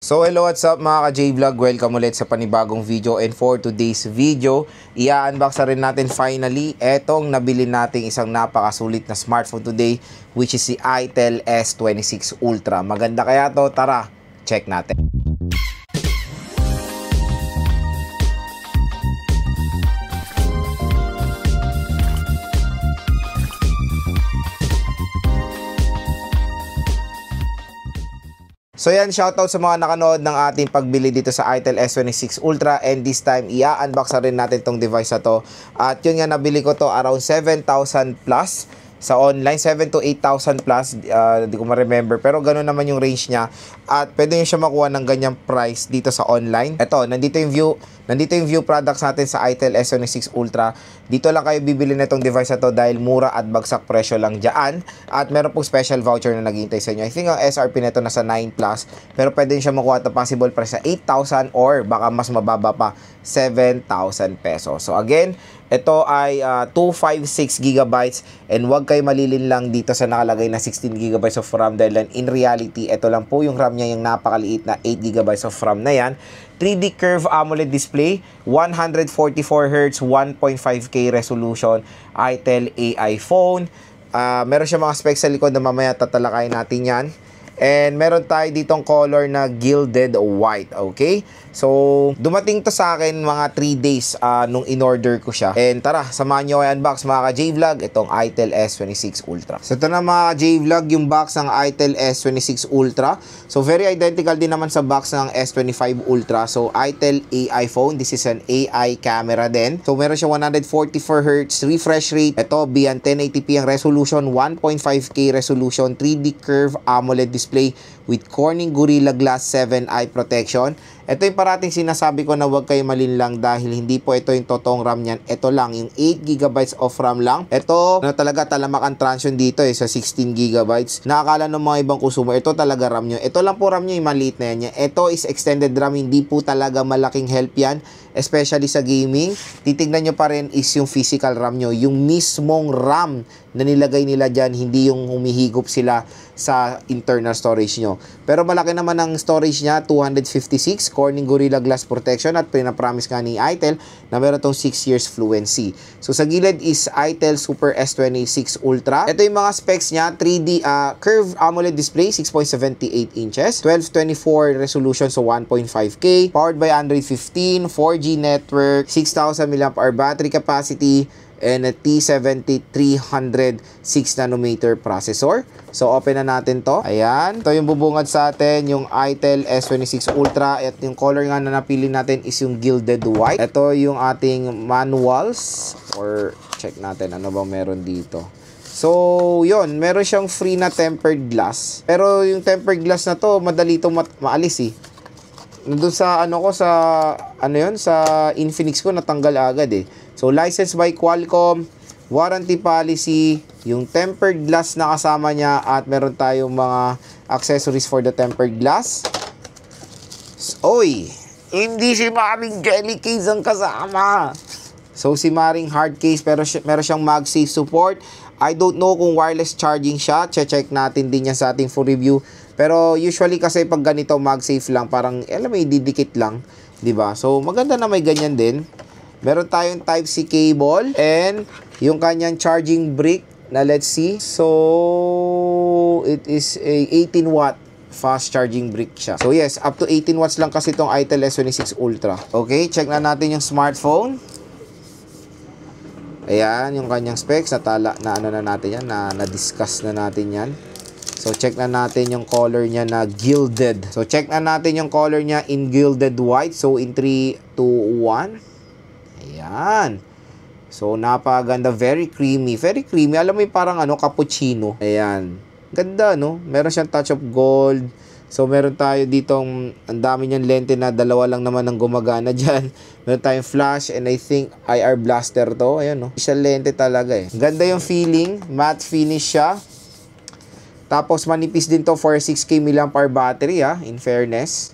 So hello, what's up mga ka-J-Vlog? Welcome ulit sa panibagong video, and for today's video, i-unbox na rin natin finally etong nabili nating isang napakasulit na smartphone today, which is si Itel S26 Ultra. Maganda kaya to? Tara, check natin. So yan, shoutout sa mga nakanood ng ating pagbili dito sa Itel S26 Ultra, and this time i-unbox na rin natin tong device na to. At yun nga, nabili ko to around 7,000 plus sa online, 7 to 8,000 plus, di ko ma-remember, pero ganoon naman yung range niya, at pwede nyo siya makuha ng ganyang price dito sa online. Eto, nandito yung view products natin sa Itel S26 Ultra. Dito lang kayo bibili na itong device na to dahil mura at bagsak presyo lang dyan, at meron pong special voucher na naghihintay sa inyo. I think ang SRP nito nasa 9 plus, pero pwede nyo siya makuha at possible price sa 8,000 or baka mas mababa pa, 7,000 pesos. So again, ito ay 256 gigabytes, and wag kayo malilin lang dito sa nakalagay na 16 gigabytes of RAM, dahil in reality, ito lang po yung RAM niya, yung napakaliit na 8 gigabytes of RAM na yan. 3D curve AMOLED display, 144Hz, 1.5K resolution, Itel AI phone. Meron siya mga specs sa likod na mamaya tatalakayin natin yan. And meron tayo ditong color na gilded white, okay? So, dumating to sa akin mga 3 days nung in-order ko siya. And tara, samahan nyo kayo unbox mga ka-J-Vlog, itong Itel S26 Ultra. So, ito na mga ka-J-Vlog, yung box ng Itel S26 Ultra. So, very identical din naman sa box ng S25 Ultra. So, Itel AI phone. This is an AI camera din. So, meron siya 144Hz refresh rate. Ito, beyond 1080p ang resolution, 1.5K resolution, 3D curve AMOLED display with Corning Gorilla Glass 7 eye protection. Ito yung parating sinasabi ko na huwag kayo malinlang dahil hindi po ito yung totoong RAM niyan. Ito lang, yung 8GB of RAM lang. Ito, talaga talamak ang transyon dito sa 16GB. Nakakala ng mga ibang consumer, ito talaga RAM nyo. Ito lang po RAM nyo, yung maliit na yan. Ito is extended RAM, hindi po talaga malaking help yan, especially sa gaming. Titignan nyo pa rin is yung physical RAM nyo, yung mismong RAM na nilagay nila dyan, hindi yung humihigop sila sa internal storage nyo. Pero malaki naman ang storage niya, 256, Corning Gorilla Glass protection, at pinapromise nga ni Itel na meron tong 6 years fluency. So sa gilid is Itel Super S26 Ultra. Ito yung mga specs niya, 3D curved AMOLED display, 6.78 inches, 1224 resolution, so 1.5K, powered by Android 15, 4G network, 6,000 mAh battery capacity, and a T7300 6nm processor. So open na natin to. Ayan, ito yung bubungad sa atin, yung Itel S26 Ultra, at yung color nga na napili natin is yung gilded white. Ito yung ating manuals, or check natin ano bang meron dito. So yun, meron siyang free na tempered glass, pero yung tempered glass na to madali itong maalis nandun sa sa Infinix ko natanggal agad So licensed by Qualcomm, warranty policy, yung tempered glass na kasama niya, at meron tayong mga accessories for the tempered glass. Oy, hindi si Maring jelly case ang kasama. So si Maring hard case, pero meron siyang MagSafe support. I don't know kung wireless charging siya. Check natin din yan sa ating full review. Pero usually kasi pag ganito MagSafe lang, parang alam mo, didikit lang, 'di ba? So maganda na may ganyan din. Meron tayong Type-C cable and yung kanyang charging brick na let's see. So it is a 18 watt fast charging brick siya. So yes, up to 18 watts lang kasi itong Itel S26 Ultra. Okay, check na natin yung smartphone. Ayan, yung kanyang specs, na natin yan, na-discuss na natin yan. So, check na natin yung color niya na gilded. So, check na natin yung color niya in gilded white. So, in 3, 2, 1. Ayan. So, napaganda. Very creamy. Very creamy. Alam mo yung parang cappuccino. Ayan. Ganda, no? Meron siyang touch of gold. So, meron tayo ditong, ang dami niyang lente na dalawa lang naman ang gumagana dyan. Meron tayong flash, and I think IR blaster to. Ayan, no? Siya lente talaga Ganda yung feeling. Matte finish siya. Tapos manipis din to for 6K mAh battery in fairness.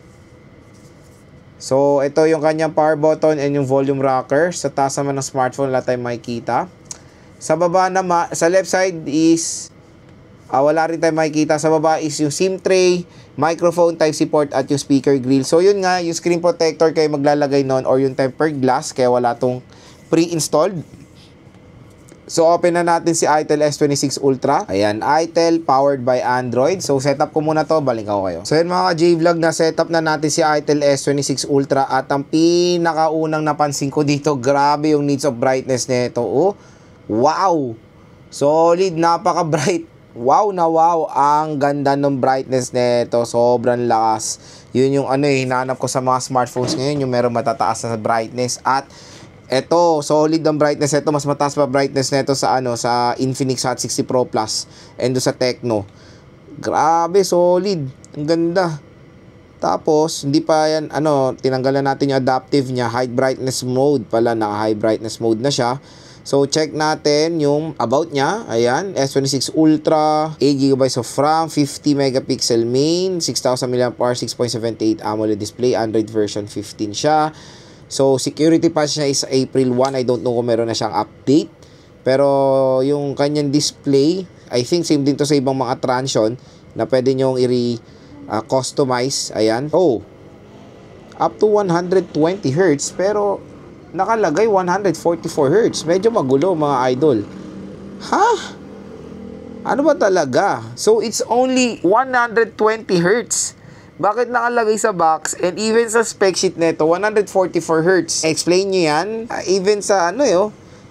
So ito yung kanyang power button and yung volume rocker. Sa taas naman ng smartphone wala tayong makikita. Sa baba naman, sa left side is Wala rin tayong makikita. Sa baba is yung SIM tray, microphone, Type-C port at yung speaker grill. So yun nga, yung screen protector kayo maglalagay nun or yung tempered glass kaya wala tong pre-installed. So open na natin si ITEL S26 Ultra. Ayan, ITEL powered by Android. So setup ko muna to, balik ako kayo. So yun mga ka-J-Vlog, na setup na natin si ITEL S26 Ultra at ang pinakaunang napansin ko dito, grabe yung needs of brightness nito. Oh, wow! Solid, napaka-bright. Wow na wow, ang ganda ng brightness nito, sobrang lakas. Yun yung hinahanap ko sa mga smartphones ngayon, yung meron matataas na brightness. At eto, solid ang brightness nito, mas mataas pa brightness nito sa sa Infinix Hot 60 Pro Plus and do sa Tecno. Grabe, solid. Ang ganda. Tapos, hindi pa yan, tinanggalan natin yung adaptive niya, high brightness mode pala, naka high brightness mode na siya. So, check natin yung about niya. Ayan, S26 Ultra, 8GB of RAM, 50 megapixel main, 6000 mAh, 6.78 AMOLED display, Android version 15 siya. So, security patch niya is April 1. I don't know kung meron na siyang update. Pero, yung kanyang display, I think same din to sa ibang mga Transsion na pwede nyong customize. Ayan. Oh, up to 120Hz, pero nakalagay 144Hz. Medyo magulo mga idol. Ha? Ano ba talaga? So, it's only 120Hz. Bakit nakalagay sa box? And even sa spec sheet nito, 144Hz. Explain nyo yan. Even sa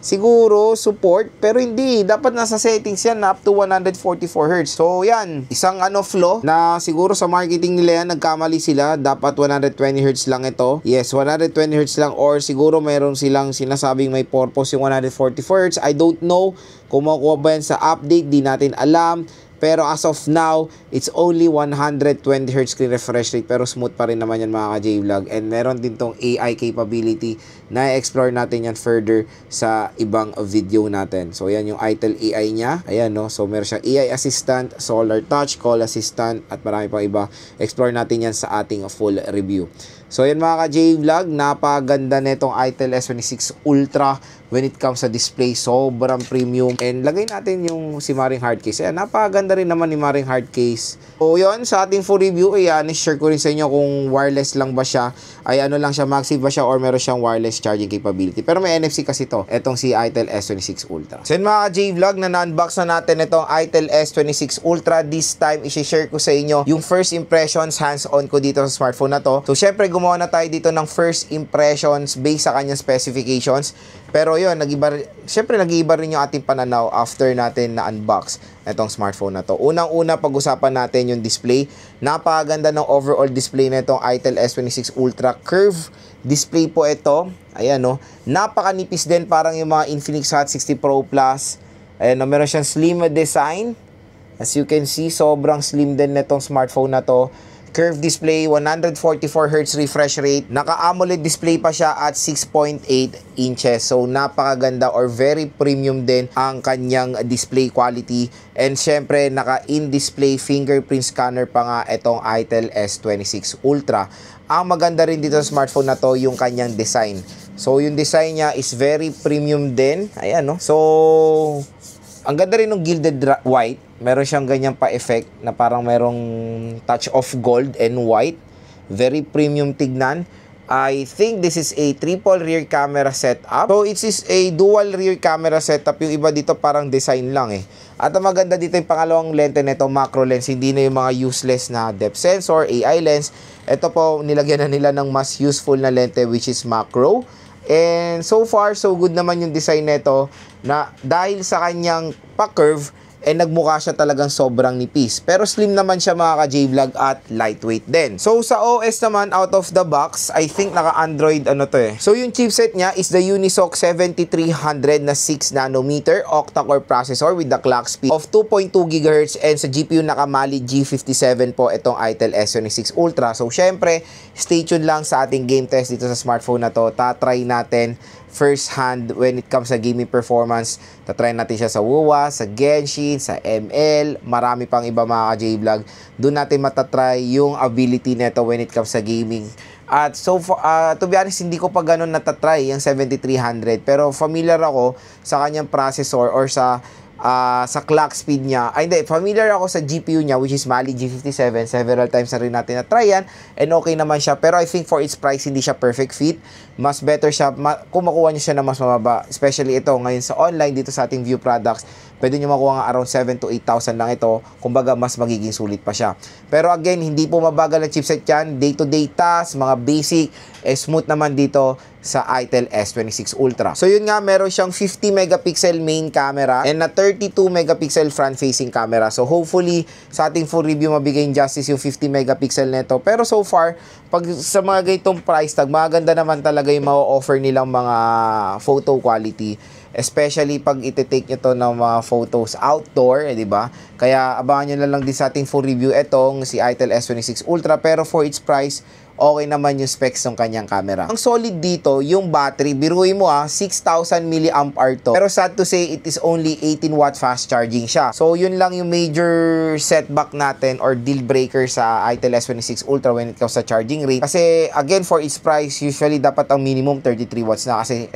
siguro support, pero hindi. Dapat nasa settings yan na up to 144Hz. So, yan. Isang flaw na siguro sa marketing nila yan, nagkamali sila. Dapat 120Hz lang ito. Yes, 120Hz lang, or siguro mayroon silang sinasabing may purpose yung 144Hz. I don't know kung makuha ba yan sa update. Di natin alam. Pero as of now, it's only 120Hz screen refresh rate. Pero smooth pa rin naman yan mga ka-J-Vlog. And meron din tong AI capability na i-explore natin yan further sa ibang video natin. So yan yung ITEL AI niya. Ayan So meron siyang AI assistant, solar touch, call assistant, at marami pang iba. Explore natin yan sa ating full review. So yan mga ka-J-Vlog, napaganda netong ITEL S26 Ultra when it comes sa display. Sobrang premium. And lagay natin yung si Maring hard case. Ayan, napaganda rin naman ni Maring hard case. So yun, sa ating full review, share ko rin sa inyo kung wireless lang ba siya, ay lang siya, MagSafe ba siya, or meron siyang wireless charging capability. Pero may NFC kasi to, etong si ITEL S26 Ultra. So yun mga ka-J-Vlog, na-unbox na natin itong ITEL S26 Ultra. This time, i-share ko sa inyo yung first impressions, hands-on ko dito sa smartphone na to. So syempre, gumawa na tayo dito ng first impressions based sa kanyang specifications. Pero yun, syempre nag-iiba rin yung ating pananaw after natin na-unbox itong smartphone na to. Unang-una, pag-usapan natin yung display. Napakaganda ng overall display na itong ITEL S26 Ultra. Curve display po ito. Ayan napakanipis din, parang yung mga Infinix Hot 60 Pro Plus. Ayan meron siyang slim design. As you can see, sobrang slim din na itong smartphone na to. Curved display, 144Hz refresh rate. Naka-AMOLED display pa siya at 6.8 inches. So, napakaganda or very premium din ang kanyang display quality. And syempre, naka-in-display fingerprint scanner pa nga itong ITEL S26 Ultra. Ang maganda rin dito sa smartphone na to, yung kanyang design. So, yung design niya is very premium din. Ayan So, ang ganda rin ng gilded white. Meron siyang ganyang pa-effect na parang merong touch of gold and white. Very premium tignan. I think this is a triple rear camera setup. So, it is a dual rear camera setup. Yung iba dito parang design lang At ang maganda dito yung pangalawang lente nito, macro lens. Hindi na yung mga useless na depth sensor, AI lens. Ito po, nilagyan na nila ng mas useful na lente, which is macro. And so far, so good naman yung design nito, na dahil sa kanyang pa-curve, nagmukha siya talagang sobrang nipis. Pero slim naman siya mga ka-J-Vlog at lightweight din. So sa OS naman, out of the box, I think naka-Android So yung chipset niya is the Unisoc 7300 na 6nm octa-core processor with the clock speed of 2.2 GHz, and sa GPU naka-Mali G57 po itong ITEL S26 Ultra. So syempre, stay tuned lang sa ating game test dito sa smartphone na to. Tatry natin first hand when it comes sa gaming performance. Tatry natin siya sa WoWA, sa Genshin, sa ML, marami pang iba mga ka-J-Vlog. Doon natin matatry yung ability nito when it comes sa gaming. At so to be honest, hindi ko pa ganun natatry yung 7300, pero familiar ako sa kanyang processor or sa sa clock speed niya. Ay hindi, familiar ako sa GPU niya which is Mali G57. Several times na rin natin na-try yan and okay naman siya. Pero I think for its price, hindi siya perfect fit. Mas better siya kung makuha niyo siya na mas mababa. Especially ito ngayon sa online dito sa ating view products. Pwede nyo makuha nga around 7 to 8,000 lang ito. Kumbaga, mas magiging sulit pa siya. Pero again, hindi po mabagal na chipset yan. Day-to-day tasks, mga basic, smooth naman dito sa Itel S26 Ultra. So yun nga, meron siyang 50 megapixel main camera and na 32 megapixel front-facing camera. So hopefully, sa ating full review, mabigay justice yung 50 megapixel nito. Pero so far, pag sa mga ganitong price tag, maganda naman talaga yung ma-offer nilang mga photo quality. Especially pag iti-take nyo to ng mga photos outdoor, di ba? Kaya abangan nyo na lang din sa ating full review itong si Itel S26 Ultra. Pero for its price, okay naman yung specs ng kanyang camera. Ang solid dito, yung battery, biruin mo 6,000 mAh to. Pero sad to say, it is only 18 watt fast charging siya. So yun lang yung major setback natin or deal breaker sa Itel S26 Ultra when it comes sa charging rate. Kasi again, for its price, usually dapat ang minimum 33 watts na kasi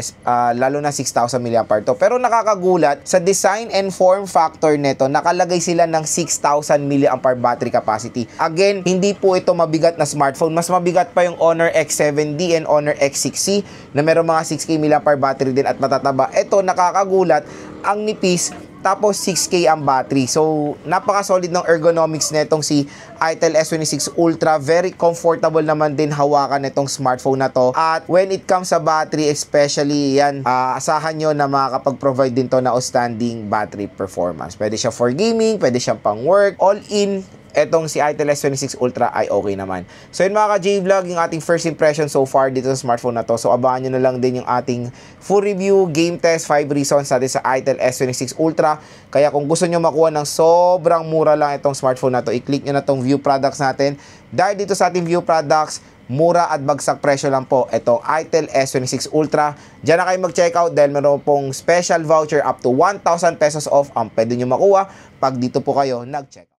lalo na 6,000 mAh to. Pero nakakagulat, sa design and form factor nito, nakalagay sila ng 6,000 mAh battery capacity. Again, hindi po ito mabigat na smartphone. Mas mabigat pa yung Honor X7D and Honor X6C na meron mga 6K mAh battery din at matataba. Ito, nakakagulat, ang nipis, tapos 6K ang battery. So, napaka-solid ng ergonomics netong si Itel S26 Ultra. Very comfortable naman din hawakan netong smartphone na to. At when it comes sa battery, especially yan, asahan nyo na makakapag-provide din to na outstanding battery performance. Pwede siya for gaming, pwede siya pang work, all in. Etong si Itel S26 Ultra ay okay naman. So yun mga ka-J-Vlog, yung ating first impression so far dito sa smartphone na to. So abangan nyo na lang din yung ating full review, game test, 5 reasons natin sa Itel S26 Ultra. Kaya kung gusto nyo makuha ng sobrang mura lang itong smartphone na to, i-click nyo na tong view products natin. Dahil dito sa ating view products, mura at bagsak presyo lang po itong Itel S26 Ultra. Diyan na kayo mag-check out dahil meron pong special voucher up to 1,000 pesos off ang pwede nyo makuha pag dito po kayo nag-check out.